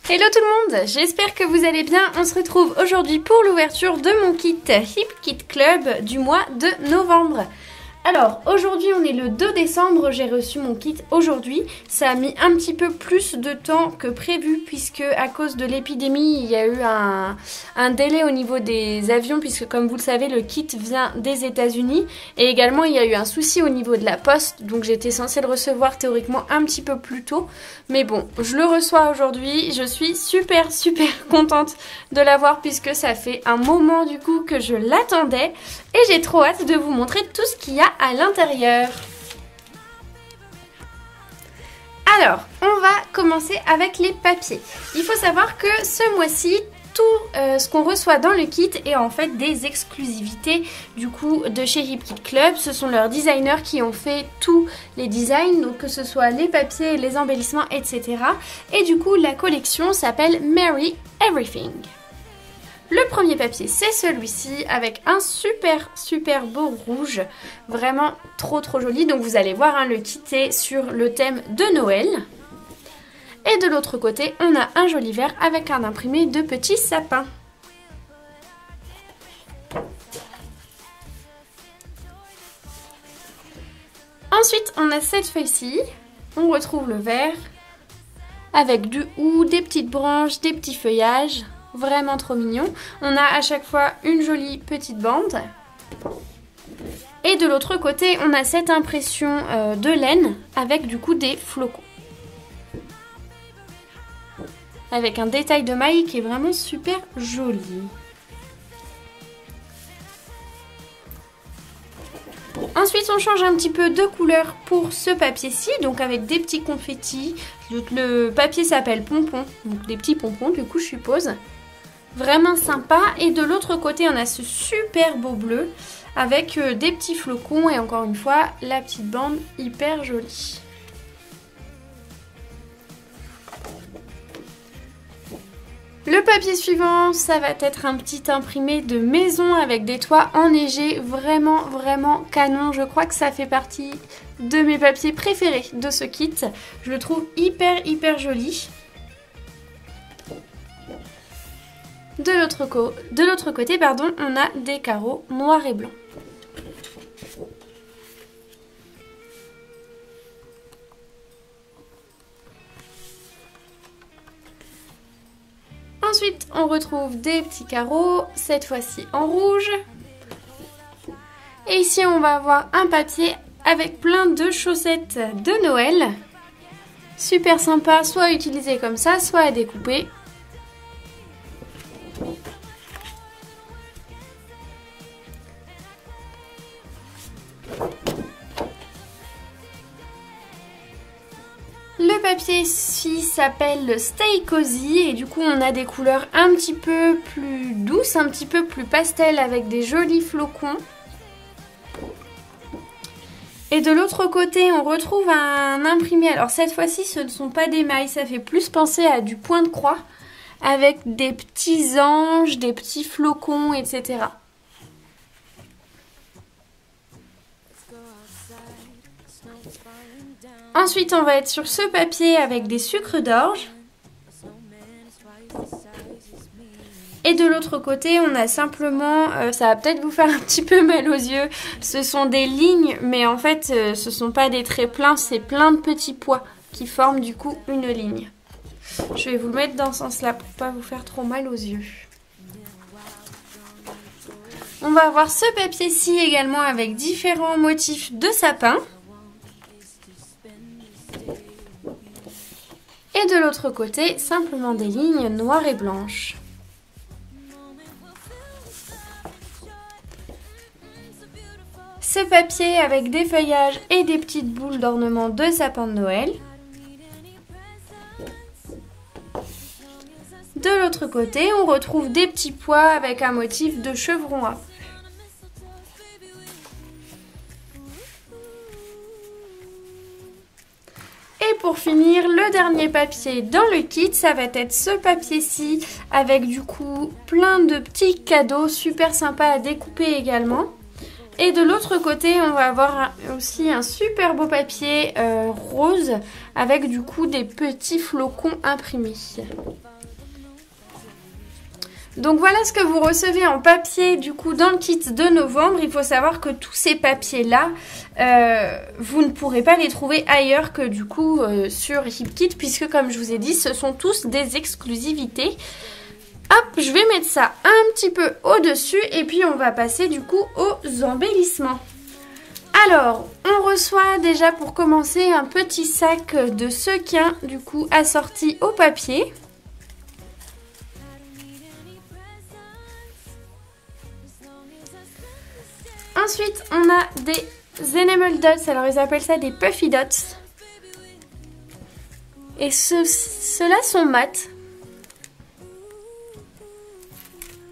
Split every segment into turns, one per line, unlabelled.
Hello tout le monde, j'espère que vous allez bien. On se retrouve aujourd'hui pour l'ouverture de mon kit Hip Kit Club du mois de novembre. Alors aujourd'hui on est le 2 décembre, j'ai reçu mon kit aujourd'hui. Ça a mis un petit peu plus de temps que prévu puisque à cause de l'épidémie il y a eu un délai au niveau des avions puisque comme vous le savez le kit vient des États-Unis et également il y a eu un souci au niveau de la poste, donc j'étais censée le recevoir théoriquement un petit peu plus tôt. Mais bon, je le reçois aujourd'hui, je suis super contente de l'avoir puisque ça fait un moment du coup que je l'attendais et j'ai trop hâte de vous montrer tout ce qu'il y a à l'intérieur. Alors, on va commencer avec les papiers. Il faut savoir que ce mois-ci, tout ce qu'on reçoit dans le kit est en fait des exclusivités du coup de chez Hip Kit Club. Ce sont leurs designers qui ont fait tous les designs, donc que ce soit les papiers, les embellissements, etc. Et du coup la collection s'appelle Merry Everything. Le premier papier c'est celui-ci avec un super beau rouge, vraiment trop joli. Donc vous allez voir, hein, le kit est sur le thème de Noël. Et de l'autre côté, on a un joli vert avec un imprimé de petits sapins. Ensuite, on a cette feuille-ci. On retrouve le vert avec du hou, des petites branches, des petits feuillages. Vraiment trop mignon. On a à chaque fois une jolie petite bande. Et de l'autre côté, on a cette impression de laine avec du coup des flocons. Avec un détail de maille qui est vraiment super joli. Ensuite, on change un petit peu de couleur pour ce papier-ci, donc avec des petits confettis. Le papier s'appelle pompon, donc des petits pompons du coup je suppose. Vraiment sympa. Et de l'autre côté, on a ce super beau bleu avec des petits flocons et encore une fois, la petite bande hyper jolie. Le papier suivant, ça va être un petit imprimé de maison avec des toits enneigés, vraiment canon. Je crois que ça fait partie de mes papiers préférés de ce kit. Je le trouve hyper joli. De l'autre côté, pardon, on a des carreaux noirs et blancs. Ensuite, on retrouve des petits carreaux, cette fois-ci en rouge. Et ici, on va avoir un papier avec plein de chaussettes de Noël. Super sympa, soit à utiliser comme ça, soit à découper. Le papier ici s'appelle Stay Cozy et du coup on a des couleurs un petit peu plus douces, un petit peu plus pastel avec des jolis flocons. Et de l'autre côté on retrouve un imprimé, alors cette fois-ci ce ne sont pas des mailles, ça fait plus penser à du point de croix avec des petits anges, des petits flocons, etc. Ensuite, on va être sur ce papier avec des sucres d'orge. Et de l'autre côté, on a simplement, ça va peut-être vous faire un petit peu mal aux yeux, ce sont des lignes, mais en fait, ce ne sont pas des traits pleins, c'est plein de petits pois qui forment du coup une ligne. Je vais vous le mettre dans ce sens-là pour pas vous faire trop mal aux yeux. On va avoir ce papier-ci également avec différents motifs de sapin. Et de l'autre côté, simplement des lignes noires et blanches. Ce papier avec des feuillages et des petites boules d'ornement de sapin de Noël. De l'autre côté, on retrouve des petits pois avec un motif de chevron à. Et pour finir, le dernier papier dans le kit, ça va être ce papier-ci avec du coup plein de petits cadeaux super sympas à découper également. Et de l'autre côté, on va avoir aussi un super beau papier rose avec du coup des petits flocons imprimés. Donc voilà ce que vous recevez en papier du coup dans le kit de novembre. Il faut savoir que tous ces papiers là, vous ne pourrez pas les trouver ailleurs que du coup sur HipKit, puisque comme je vous ai dit, ce sont tous des exclusivités. Hop, je vais mettre ça un petit peu au-dessus et puis on va passer du coup aux embellissements. Alors, on reçoit déjà pour commencer un petit sac de sequins du coup assorti au papier. Ensuite, on a des enamel dots, alors ils appellent ça des puffy dots. Et ceux-là sont mat.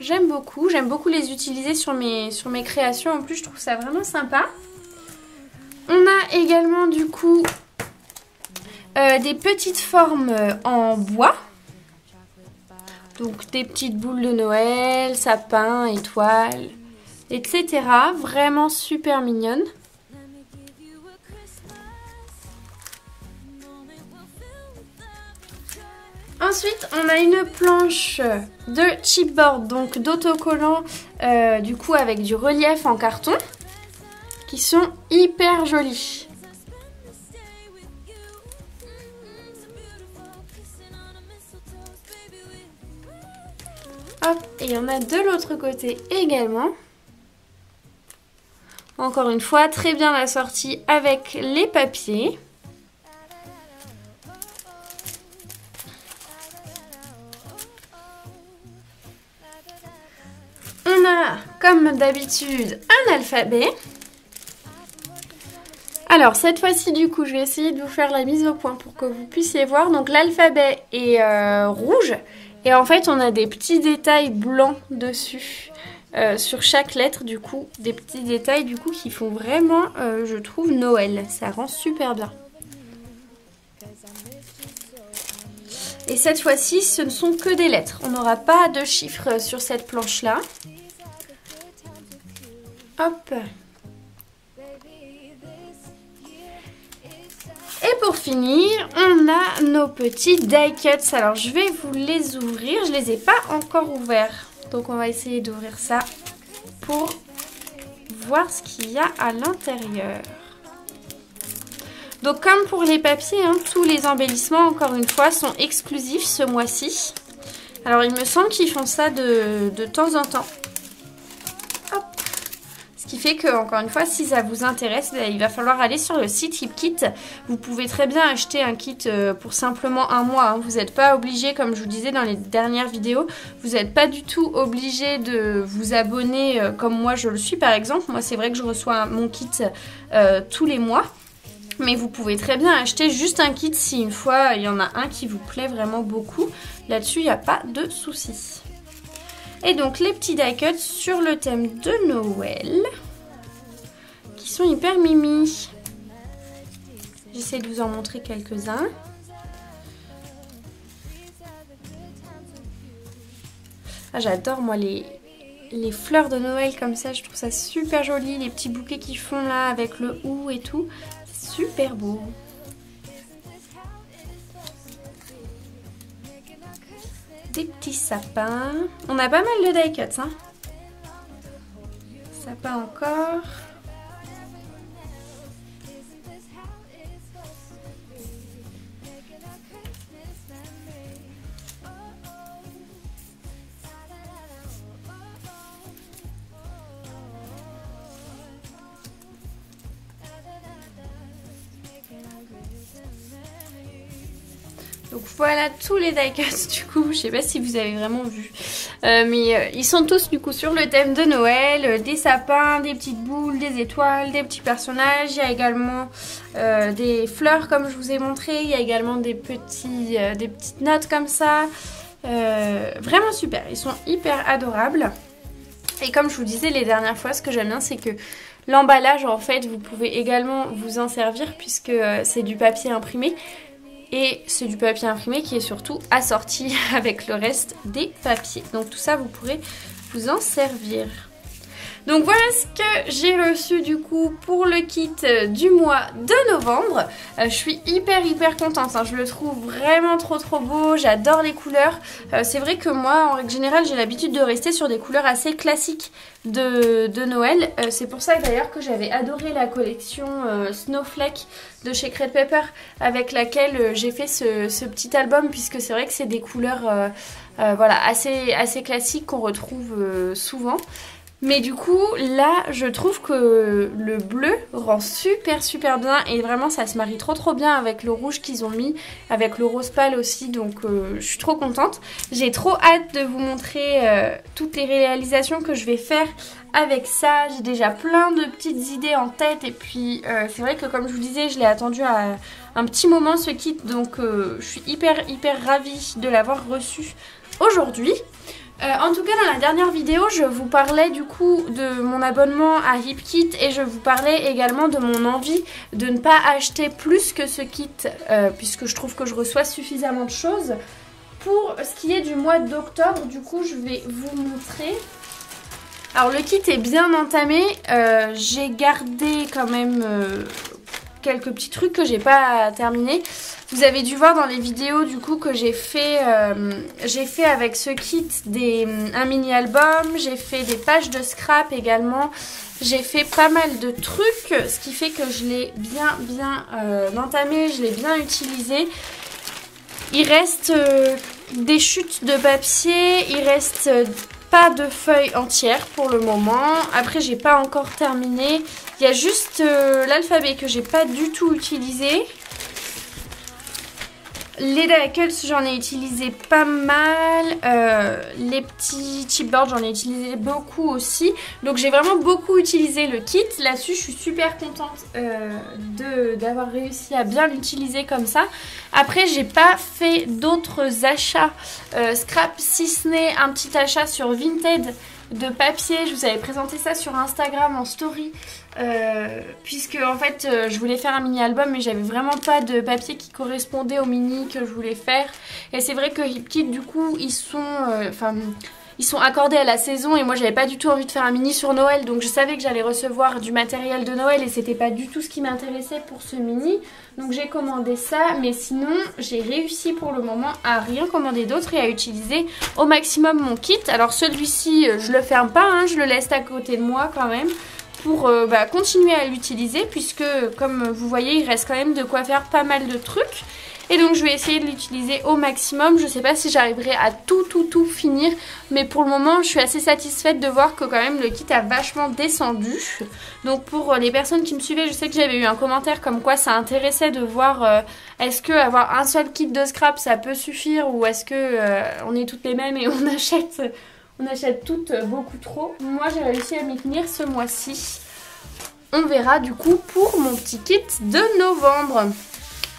J'aime beaucoup les utiliser sur mes créations. En plus, je trouve ça vraiment sympa. On a également du coup des petites formes en bois. Donc des petites boules de Noël, sapin, étoiles, etc. Vraiment super mignonne. Ensuite, on a une planche de chipboard, donc d'autocollants, du coup avec du relief en carton, qui sont hyper jolis. Hop, et il y en a de l'autre côté également. Encore une fois, très bien assorti avec les papiers. On a, comme d'habitude, un alphabet. Alors, cette fois-ci, du coup, je vais essayer de vous faire la mise au point pour que vous puissiez voir. Donc, l'alphabet est rouge. Et en fait, on a des petits détails blancs dessus. Sur chaque lettre, du coup, des petits détails, du coup, qui font vraiment, je trouve, Noël. Ça rend super bien. Et cette fois-ci, ce ne sont que des lettres. On n'aura pas de chiffres sur cette planche-là. Hop. Et pour finir, on a nos petits die cuts. Alors, je vais vous les ouvrir. Je ne les ai pas encore ouverts. Donc, on va essayer d'ouvrir ça pour voir ce qu'il y a à l'intérieur. Donc comme pour les papiers, hein, tous les embellissements, encore une fois, sont exclusifs ce mois-ci. Alors il me semble qu'ils font ça de temps en temps. Hop. Ce qui fait que, encore une fois, si ça vous intéresse, il va falloir aller sur le site HipKit. Vous pouvez très bien acheter un kit pour simplement un mois. Hein. Vous n'êtes pas obligé, comme je vous disais dans les dernières vidéos, vous n'êtes pas du tout obligé de vous abonner comme moi je le suis par exemple. Moi c'est vrai que je reçois mon kit tous les mois. Mais vous pouvez très bien acheter juste un kit si une fois il y en a un qui vous plaît vraiment beaucoup. Là-dessus, il n'y a pas de souci. Et donc les petits die cuts sur le thème de Noël, qui sont hyper mimi. J'essaie de vous en montrer quelques-uns. Ah, j'adore moi les fleurs de Noël comme ça, je trouve ça super joli. Les petits bouquets qu'ils font là avec le ou et tout. Super beau. Des petits sapins. On a pas mal de die cuts, hein. Sapin encore. Donc voilà tous les die cuts du coup, je sais pas si vous avez vraiment vu, mais ils sont tous du coup sur le thème de Noël, des sapins, des petites boules, des étoiles, des petits personnages, il y a également des fleurs comme je vous ai montré, il y a également des petites notes comme ça, vraiment super, ils sont hyper adorables. Et comme je vous disais les dernières fois, ce que j'aime bien c'est que l'emballage en fait vous pouvez également vous en servir puisque c'est du papier imprimé. Et c'est du papier imprimé qui est surtout assorti avec le reste des papiers. Donc tout ça, vous pourrez vous en servir. Donc voilà ce que j'ai reçu du coup pour le kit du mois de novembre. Je suis hyper contente, hein. Je le trouve vraiment trop beau, j'adore les couleurs. C'est vrai que moi en règle générale j'ai l'habitude de rester sur des couleurs assez classiques de Noël. C'est pour ça d'ailleurs que j'avais adoré la collection Snowflake de chez Crate Paper avec laquelle j'ai fait ce petit album, puisque c'est vrai que c'est des couleurs voilà, assez classiques qu'on retrouve souvent. Mais du coup là je trouve que le bleu rend super bien et vraiment ça se marie trop bien avec le rouge qu'ils ont mis, avec le rose pâle aussi, donc je suis trop contente. J'ai trop hâte de vous montrer toutes les réalisations que je vais faire avec ça. J'ai déjà plein de petites idées en tête et puis c'est vrai que comme je vous disais je l'ai attendu à un petit moment ce kit, donc je suis hyper ravie de l'avoir reçu aujourd'hui. En tout cas dans la dernière vidéo je vous parlais du coup de mon abonnement à HipKit et je vous parlais également de mon envie de ne pas acheter plus que ce kit puisque je trouve que je reçois suffisamment de choses. Pour ce qui est du mois d'octobre, du coup je vais vous montrer. Alors le kit est bien entamé, j'ai gardé quand même quelques petits trucs que j'ai pas terminé. Vous avez dû voir dans les vidéos du coup que j'ai fait avec ce kit un mini album, j'ai fait des pages de scrap également, j'ai fait pas mal de trucs, ce qui fait que je l'ai bien entamé, je l'ai bien utilisé. Il reste des chutes de papier, il reste pas de feuilles entières pour le moment. Après j'ai pas encore terminé. Il y a juste l'alphabet que j'ai pas du tout utilisé. Les die-cuts j'en ai utilisé pas mal. Les petits chipboards j'en ai utilisé beaucoup aussi. Donc j'ai vraiment beaucoup utilisé le kit. Là-dessus je suis super contente d'avoir réussi à bien l'utiliser comme ça. Après j'ai pas fait d'autres achats scrap si ce n'est un petit achat sur Vinted de papier. Je vous avais présenté ça sur Instagram en story puisque en fait je voulais faire un mini album mais j'avais vraiment pas de papier qui correspondait au mini que je voulais faire. Et c'est vrai que HipKit du coup ils sont accordés à la saison et moi j'avais pas du tout envie de faire un mini sur Noël, donc je savais que j'allais recevoir du matériel de Noël et c'était pas du tout ce qui m'intéressait pour ce mini, donc j'ai commandé ça. Mais sinon j'ai réussi pour le moment à rien commander d'autre et à utiliser au maximum mon kit. Alors celui-ci je le ferme pas, hein, je le laisse à côté de moi quand même pour continuer à l'utiliser, puisque comme vous voyez il reste quand même de quoi faire pas mal de trucs. Et donc je vais essayer de l'utiliser au maximum. Je sais pas si j'arriverai à tout finir, mais pour le moment je suis assez satisfaite de voir que quand même le kit a vachement descendu. Donc pour les personnes qui me suivaient, je sais que j'avais eu un commentaire comme quoi ça intéressait de voir est-ce que avoir un seul kit de scrap ça peut suffire, ou est-ce que on est toutes les mêmes et on achète toutes beaucoup trop. Moi j'ai réussi à m'y tenir ce mois-ci. On verra du coup pour mon petit kit de novembre.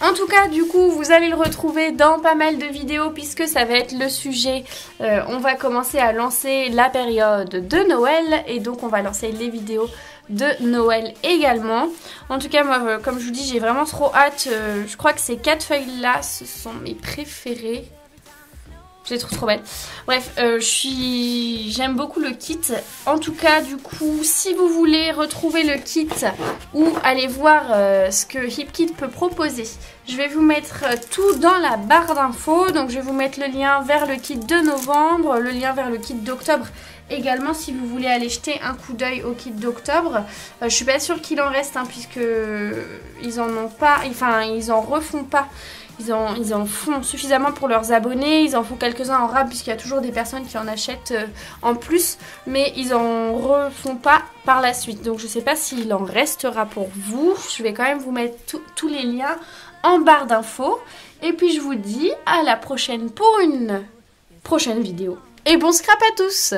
En tout cas du coup vous allez le retrouver dans pas mal de vidéos puisque ça va être le sujet. On va commencer à lancer la période de Noël et donc on va lancer les vidéos de Noël également. En tout cas moi comme je vous dis j'ai vraiment trop hâte. Je crois que ces 4 feuilles là ce sont mes préférées. Je les trouve trop belles. Bref, j'aime beaucoup le kit. En tout cas, du coup, si vous voulez retrouver le kit ou aller voir ce que HipKit peut proposer, je vais vous mettre tout dans la barre d'infos. Donc, je vais vous mettre le lien vers le kit de novembre, le lien vers le kit d'octobre également si vous voulez aller jeter un coup d'œil au kit d'octobre. Je suis pas sûre qu'il en reste, hein, puisque ils en ont pas, enfin, ils en refont pas. Ils en font suffisamment pour leurs abonnés, ils en font quelques-uns en rab puisqu'il y a toujours des personnes qui en achètent en plus, mais ils en refont pas par la suite. Donc je sais pas s'il en restera pour vous. Je vais quand même vous mettre tous les liens en barre d'infos. Et puis je vous dis à la prochaine pour une prochaine vidéo. Et bon scrap à tous!